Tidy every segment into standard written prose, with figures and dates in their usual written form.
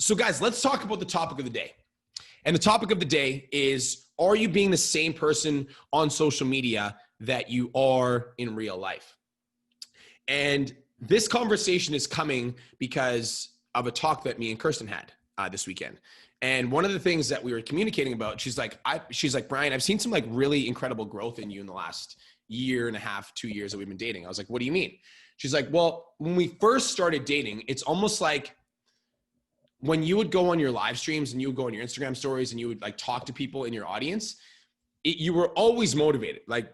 So guys, let's talk about the topic of the day. And the topic of the day is, are you being the same person on social media that you are in real life? And this conversation is coming because of a talk that me and Kirsten had this weekend. And one of the things that we were communicating about, she's like, Brian, I've seen some like really incredible growth in you in the last year and a half, 2 years that we've been dating. I was like, what do you mean? She's like, well, when we first started dating, it's almost like when you would go on your live streams and you would go on your Instagram stories and you would like talk to people in your audience, you were always motivated. Like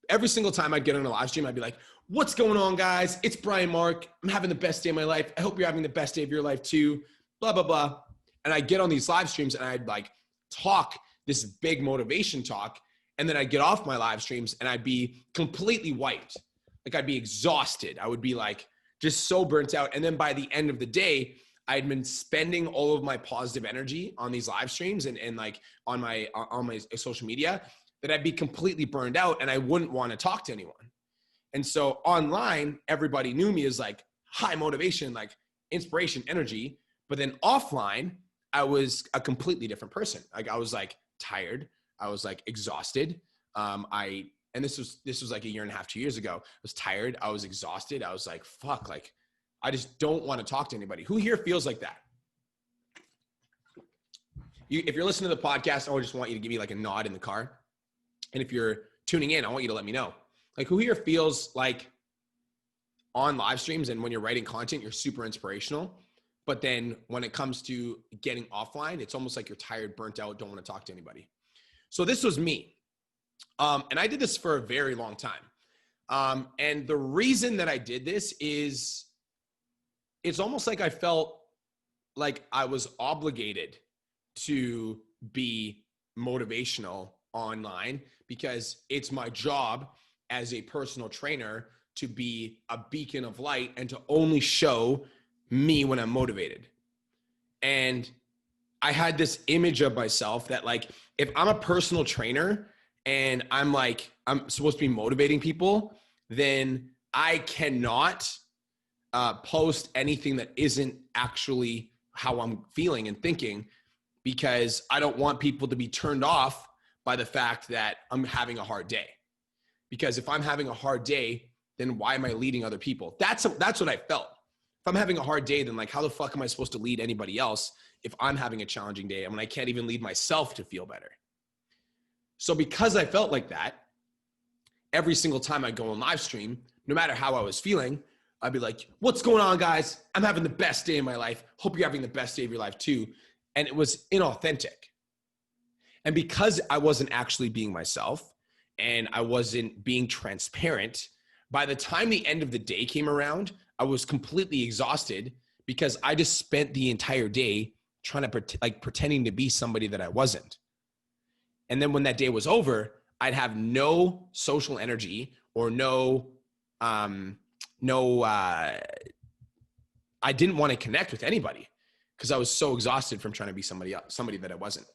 every single time I'd get on a live stream, I'd be like, what's going on, guys? It's Brian Mark. I'm having the best day of my life. I hope you're having the best day of your life too, blah, blah, blah. And I'd get on these live streams and I'd like talk this big motivation talk. And then I'd get off my live streams and I'd be completely wiped. Like I'd be exhausted. I would be like just so burnt out. And then by the end of the day, I'd been spending all of my positive energy on these live streams and like on my social media that I'd be completely burned out and I wouldn't want to talk to anyone. And so online, everybody knew me as like high motivation, like inspiration, energy. But then offline, I was a completely different person. Like I was like tired. I was like exhausted. And this was like a year and a half, 2 years ago. I was tired. I was exhausted. I was like, fuck, like I just don't want to talk to anybody. Who here feels like that? If you're listening to the podcast, I just want you to give me like a nod in the car. And if you're tuning in, I want you to let me know. Like who here feels like on live streams and when you're writing content, you're super inspirational. But then when it comes to getting offline, it's almost like you're tired, burnt out, don't want to talk to anybody. So this was me. And I did this for a very long time. And the reason that I did this is it's almost like I felt like I was obligated to be motivational online because it's my job as a personal trainer to be a beacon of light and to only show me when I'm motivated. And I had this image of myself that like, if I'm a personal trainer and I'm supposed to be motivating people, then I cannot post anything that isn't actually how I'm feeling and thinking, because I don't want people to be turned off by the fact that I'm having a hard day. Because if I'm having a hard day, then why am I leading other people? That's what I felt. If I'm having a hard day, then like, how the fuck am I supposed to lead anybody else if I'm having a challenging day? I mean, I can't even lead myself to feel better. So because I felt like that, every single time I go on live stream, no matter how I was feeling, I'd be like, what's going on, guys? I'm having the best day of my life. Hope you're having the best day of your life too. And it was inauthentic. And because I wasn't actually being myself and I wasn't being transparent, by the time the end of the day came around, I was completely exhausted because I just spent the entire day trying to pretending to be somebody that I wasn't. And then when that day was over, I'd have no social energy or I didn't want to connect with anybody because I was so exhausted from trying to be somebody else, somebody that I wasn't.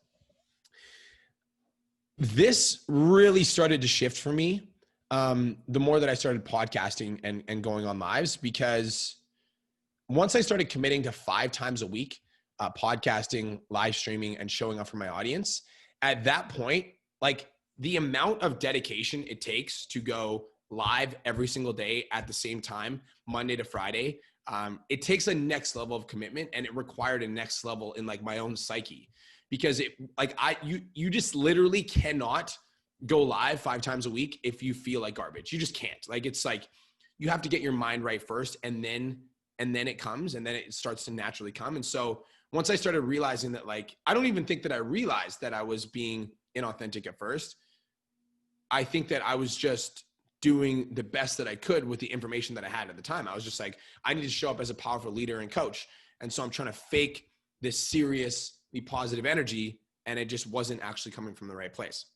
This really started to shift for me the more that I started podcasting and going on lives, because once I started committing to 5 times a week, podcasting, live streaming, and showing up for my audience, at that point, like the amount of dedication it takes to go live every single day at the same time, Monday to Friday, it takes a next level of commitment, and it required a next level in like my own psyche, because you just literally cannot go live 5 times a week if you feel like garbage. You just can't. Like, it's like you have to get your mind right first, and then it comes, and then it starts to naturally come. And so once I started realizing that, like, I don't even think that I realized that I was being inauthentic at first. I think that I was just doing the best that I could with the information that I had at the time. I was just like, I need to show up as a powerful leader and coach. And so I'm trying to fake this seriously positive energy, and it just wasn't actually coming from the right place.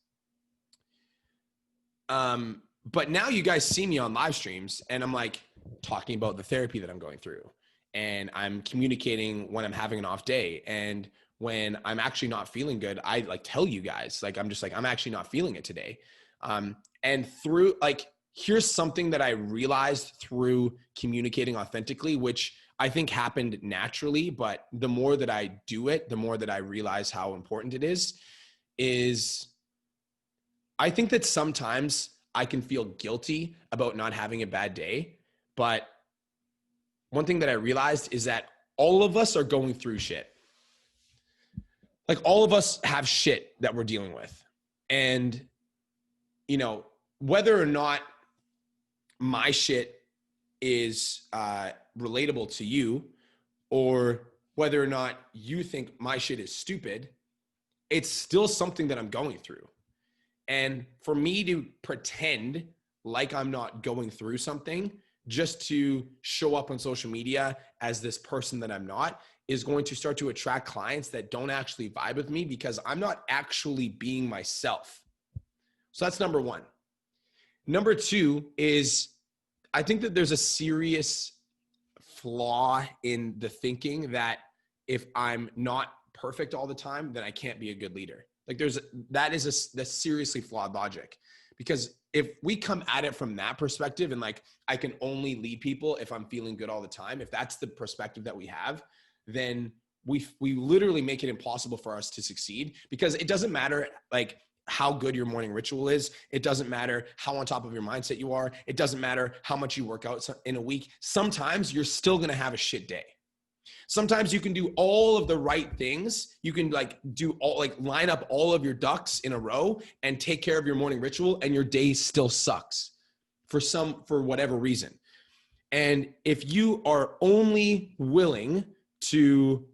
But now you guys see me on live streams, and I'm like talking about the therapy that I'm going through, and I'm communicating when I'm having an off day. And when I'm actually not feeling good, I like tell you guys, like, I'm just like, I'm actually not feeling it today. And through, like, here's something that I realized through communicating authentically, which I think happened naturally, but the more that I do it, the more that I realize how important it is I think that sometimes I can feel guilty about not having a bad day. But one thing that I realized is that all of us are going through shit. Like all of us have shit that we're dealing with. And, you know, whether or not my shit is relatable to you, or whether or not you think my shit is stupid, it's still something that I'm going through. And for me to pretend like I'm not going through something just to show up on social media as this person that I'm not is going to start to attract clients that don't actually vibe with me because I'm not actually being myself. So that's number one. Number two is I think that there's a serious flaw in the thinking that if I'm not perfect all the time, then I can't be a good leader. Like that's seriously flawed logic, because if we come at it from that perspective and like, I can only lead people if I'm feeling good all the time, if that's the perspective that we have, then we literally make it impossible for us to succeed, because it doesn't matter like how good your morning ritual is. It doesn't matter how on top of your mindset you are. It doesn't matter how much you work out in a week. Sometimes you're still going to have a shit day. Sometimes you can do all of the right things. You can line up all of your ducks in a row and take care of your morning ritual, and your day still sucks for whatever reason. And if you are only willing to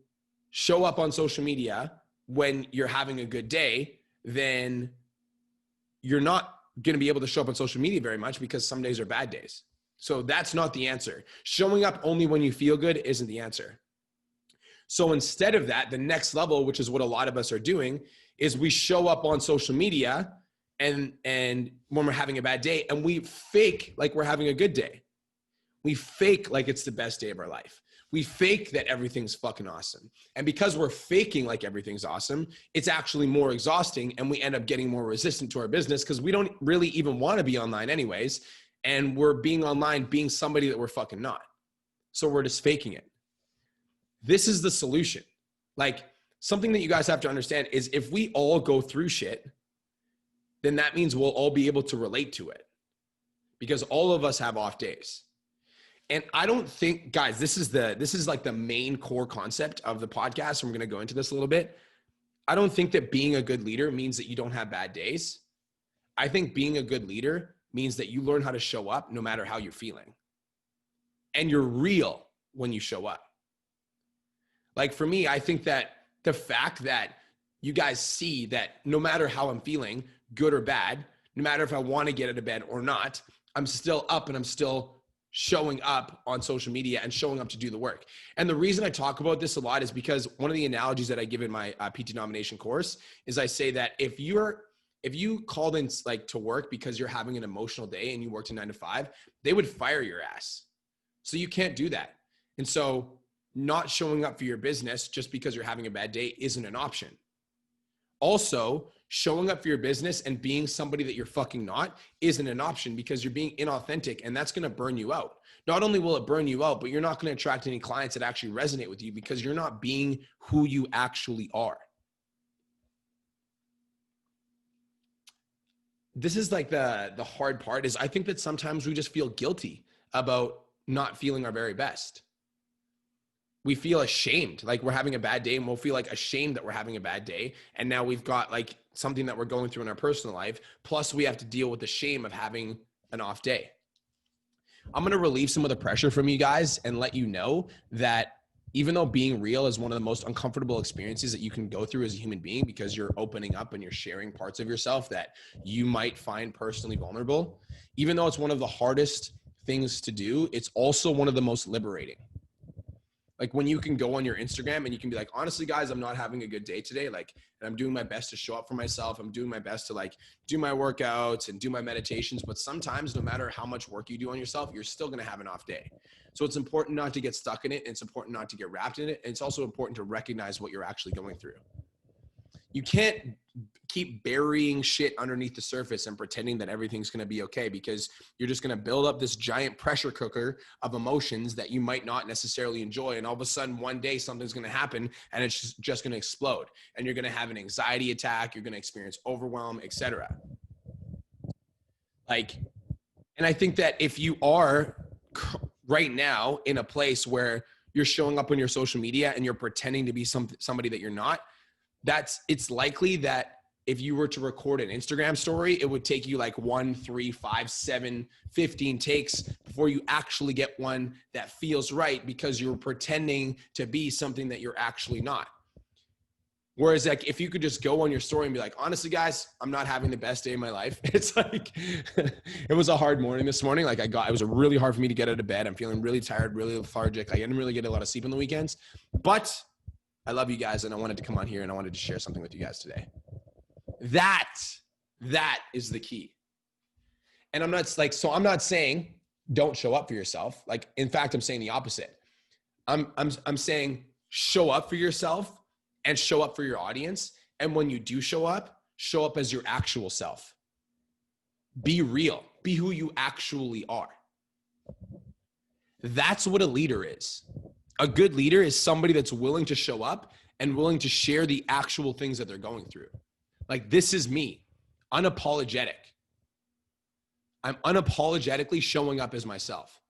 show up on social media when you're having a good day, then you're not going to be able to show up on social media very much, because some days are bad days. So that's not the answer. Showing up only when you feel good isn't the answer. So instead of that, the next level, which is what a lot of us are doing, is we show up on social media and when we're having a bad day, and we fake like we're having a good day. We fake like it's the best day of our life. We fake that everything's fucking awesome. And because we're faking like everything's awesome, it's actually more exhausting, and we end up getting more resistant to our business because we don't really even want to be online anyways. And we're being online, being somebody that we're fucking not. So we're just faking it. This is the solution. Like, something that you guys have to understand is if we all go through shit, then that means we'll all be able to relate to it, because all of us have off days. And I don't think, guys, this is like the main core concept of the podcast. And we're going to go into this a little bit. I don't think that being a good leader means that you don't have bad days. I think being a good leader means that you learn how to show up no matter how you're feeling. And you're real when you show up. Like for me, I think that the fact that you guys see that no matter how I'm feeling, good or bad, no matter if I want to get out of bed or not, I'm still up and I'm still showing up on social media and showing up to do the work. And the reason I talk about this a lot is because one of the analogies that I give in my PT nomination course is I say that if you called in like to work because you're having an emotional day and you worked a 9 to 5, they would fire your ass. So you can't do that. And so not showing up for your business just because you're having a bad day isn't an option. Also, showing up for your business and being somebody that you're fucking not isn't an option, because you're being inauthentic, and that's going to burn you out. Not only will it burn you out, but you're not going to attract any clients that actually resonate with you, because you're not being who you actually are. This is like the hard part, is I think that sometimes we just feel guilty about not feeling our very best. We feel ashamed, like we're having a bad day, and we'll feel like ashamed that we're having a bad day. And now we've got like something that we're going through in our personal life. Plus we have to deal with the shame of having an off day. I'm going to relieve some of the pressure from you guys and let you know that even though being real is one of the most uncomfortable experiences that you can go through as a human being, because you're opening up and you're sharing parts of yourself that you might find personally vulnerable, even though it's one of the hardest things to do, it's also one of the most liberating. Like when you can go on your Instagram and you can be like, honestly, guys, I'm not having a good day today. Like, and I'm doing my best to show up for myself. I'm doing my best to like do my workouts and do my meditations. But sometimes no matter how much work you do on yourself, you're still going to have an off day. So it's important not to get stuck in it. And it's important not to get wrapped in it. And it's also important to recognize what you're actually going through. You can't keep burying shit underneath the surface and pretending that everything's going to be okay, because you're just going to build up this giant pressure cooker of emotions that you might not necessarily enjoy. And all of a sudden, one day something's going to happen and it's just going to explode. And you're going to have an anxiety attack. You're going to experience overwhelm, etc. Like, and I think that if you are right now in a place where you're showing up on your social media and you're pretending to be somebody that you're not, it's likely that if you were to record an Instagram story, it would take you like 1, 3, 5, 7, 15 takes before you actually get one that feels right, because you're pretending to be something that you're actually not. Whereas like, if you could just go on your story and be like, honestly, guys, I'm not having the best day of my life. It's like, it was a hard morning this morning. Like it was really hard for me to get out of bed. I'm feeling really tired, really lethargic. I didn't really get a lot of sleep on the weekends, but I love you guys. And I wanted to come on here and I wanted to share something with you guys today. That is the key. And I'm not saying don't show up for yourself. Like, in fact, I'm saying the opposite. I'm saying show up for yourself and show up for your audience. And when you do show up as your actual self. Be real. Be who you actually are. That's what a leader is. A good leader is somebody that's willing to show up and willing to share the actual things that they're going through. Like, this is me, unapologetic. I'm unapologetically showing up as myself.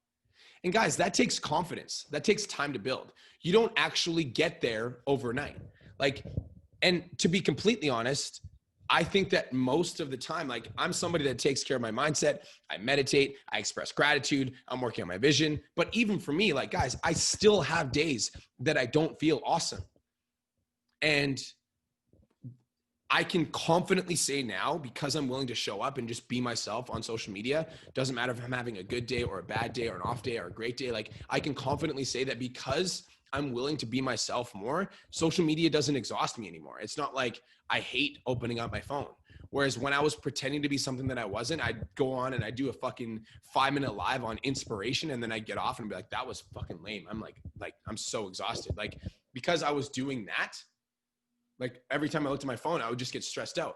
And guys, that takes confidence. That takes time to build. You don't actually get there overnight. Like, and to be completely honest, I think that most of the time, like, I'm somebody that takes care of my mindset. I meditate, I express gratitude, I'm working on my vision. But even for me, like, guys, I still have days that I don't feel awesome. And I can confidently say now, because I'm willing to show up and just be myself on social media, doesn't matter if I'm having a good day or a bad day or an off day or a great day. Like, I can confidently say that because I'm willing to be myself more, social media doesn't exhaust me anymore. It's not like I hate opening up my phone. Whereas when I was pretending to be something that I wasn't, I'd go on and I'd do a fucking 5-minute live on inspiration. And then I'd get off and be like, that was fucking lame. I'm like, I'm so exhausted. Like, because I was doing that, like, every time I looked at my phone, I would just get stressed out.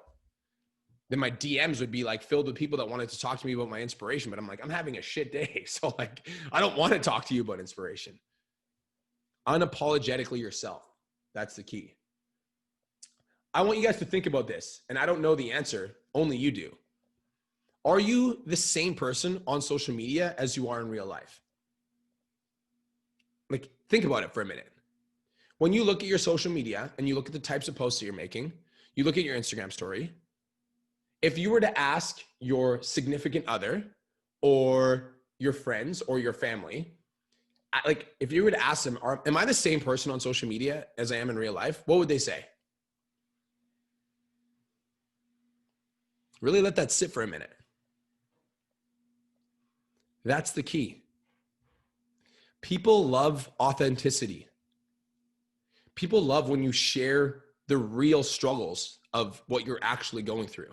Then my DMs would be like filled with people that wanted to talk to me about my inspiration. But I'm like, I'm having a shit day. So like, I don't want to talk to you about inspiration. Unapologetically yourself. That's the key. I want you guys to think about this. And I don't know the answer. Only you do. Are you the same person on social media as you are in real life? Like, think about it for a minute. When you look at your social media and you look at the types of posts that you're making, you look at your Instagram story. If you were to ask your significant other or your friends or your family, like, if you were to ask them, am I the same person on social media as I am in real life? What would they say? Really let that sit for a minute. That's the key. People love authenticity. People love when you share the real struggles of what you're actually going through.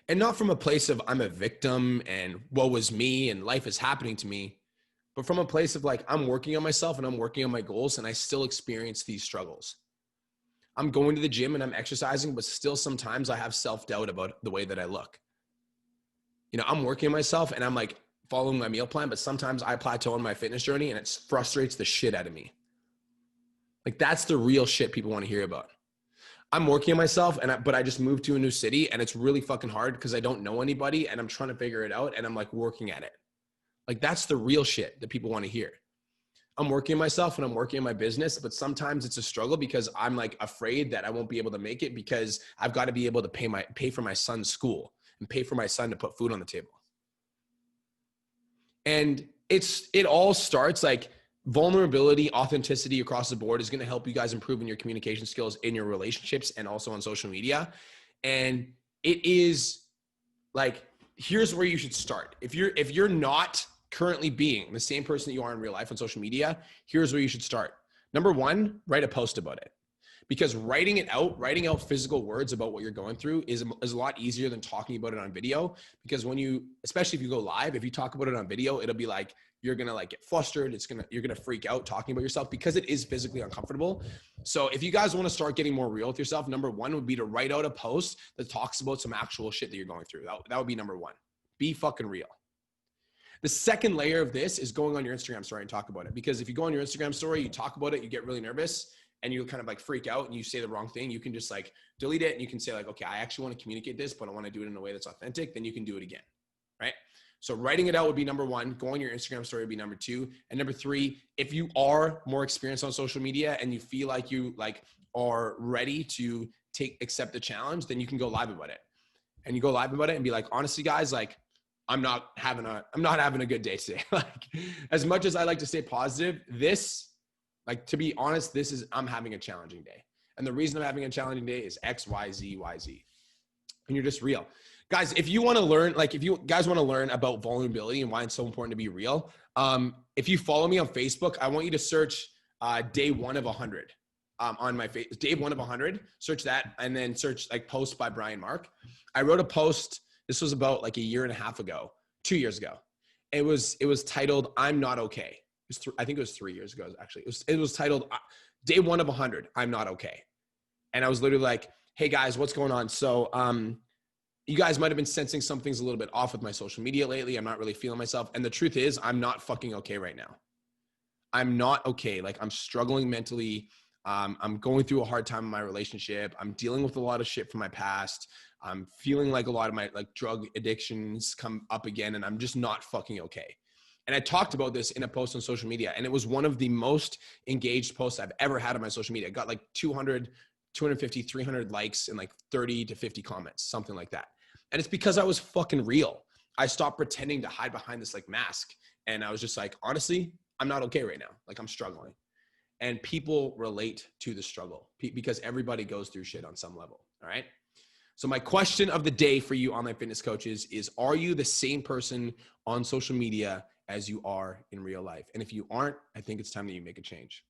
And not from a place of I'm a victim and woe is me and life is happening to me, but from a place of like, I'm working on myself and I'm working on my goals and I still experience these struggles. I'm going to the gym and I'm exercising, but still sometimes I have self-doubt about the way that I look. You know, I'm working on myself and I'm like following my meal plan, but sometimes I plateau on my fitness journey and it frustrates the shit out of me. Like, that's the real shit people want to hear about. I'm working on myself, but I just moved to a new city and it's really fucking hard because I don't know anybody and I'm trying to figure it out and I'm like working at it. Like, that's the real shit that people want to hear. I'm working on myself and I'm working on my business, but sometimes it's a struggle because I'm like afraid that I won't be able to make it because I've got to be able to pay for my son's school and pay for my son to put food on the table. And it all starts like, vulnerability, authenticity across the board is going to help you guys improve in your communication skills in your relationships and also on social media. And it is like, here's where you should start. If you're not currently being the same person that you are in real life on social media, here's where you should start. Number one, write a post about it. Because writing out physical words about what you're going through is a lot easier than talking about it on video. Because especially if you go live, if you talk about it on video, it'll be like You're going to like get flustered. You're going to freak out talking about yourself because it is physically uncomfortable. So if you guys want to start getting more real with yourself, number one would be to write out a post that talks about some actual shit that you're going through. That would be number one. Be fucking real. The second layer of this is going on your Instagram story and talk about it. Because if you go on your Instagram story, you talk about it, you get really nervous and you kind of like freak out and you say the wrong thing, you can just like delete it and you can say like, okay, I actually want to communicate this, but I want to do it in a way that's authentic. Then you can do it again, right? So writing it out would be number one. Going on your Instagram story would be number two. And number three, if you are more experienced on social media and you feel like you like are ready to accept the challenge, then you can go live about it. And you go live about it and be like, honestly, guys, like I'm not having a good day today. Like as much as I like to stay positive, like to be honest, I'm having a challenging day. And the reason I'm having a challenging day is X, Y, Z, Y, Z. And you're just real. Guys, if you want to learn, like if you guys want to learn about vulnerability and why it's so important to be real, if you follow me on Facebook, I want you to search day 1 of 100 on my face. Day 1 of 100, search that and then search like post by Brian Mark. I wrote a post. This was about like a year and a half ago, 2 years ago. It was titled, I'm not okay. I think it was 3 years ago, actually. It was titled day 1 of 100, I'm not okay. And I was literally like, hey guys, what's going on? So you guys might've been sensing something's a little bit off with my social media lately. I'm not really feeling myself. And the truth is I'm not fucking okay right now. I'm not okay. Like I'm struggling mentally. I'm going through a hard time in my relationship. I'm dealing with a lot of shit from my past. I'm feeling like a lot of my like drug addictions come up again and I'm just not fucking okay. And I talked about this in a post on social media and it was one of the most engaged posts I've ever had on my social media. It got like 200, 250, 300 likes and like 30 to 50 comments, something like that. And it's because I was fucking real. I stopped pretending to hide behind this like mask. And I was just like, honestly, I'm not okay right now. Like I'm struggling. And people relate to the struggle because everybody goes through shit on some level. All right. So my question of the day for you online fitness coaches is, are you the same person on social media as you are in real life? And if you aren't, I think it's time that you make a change.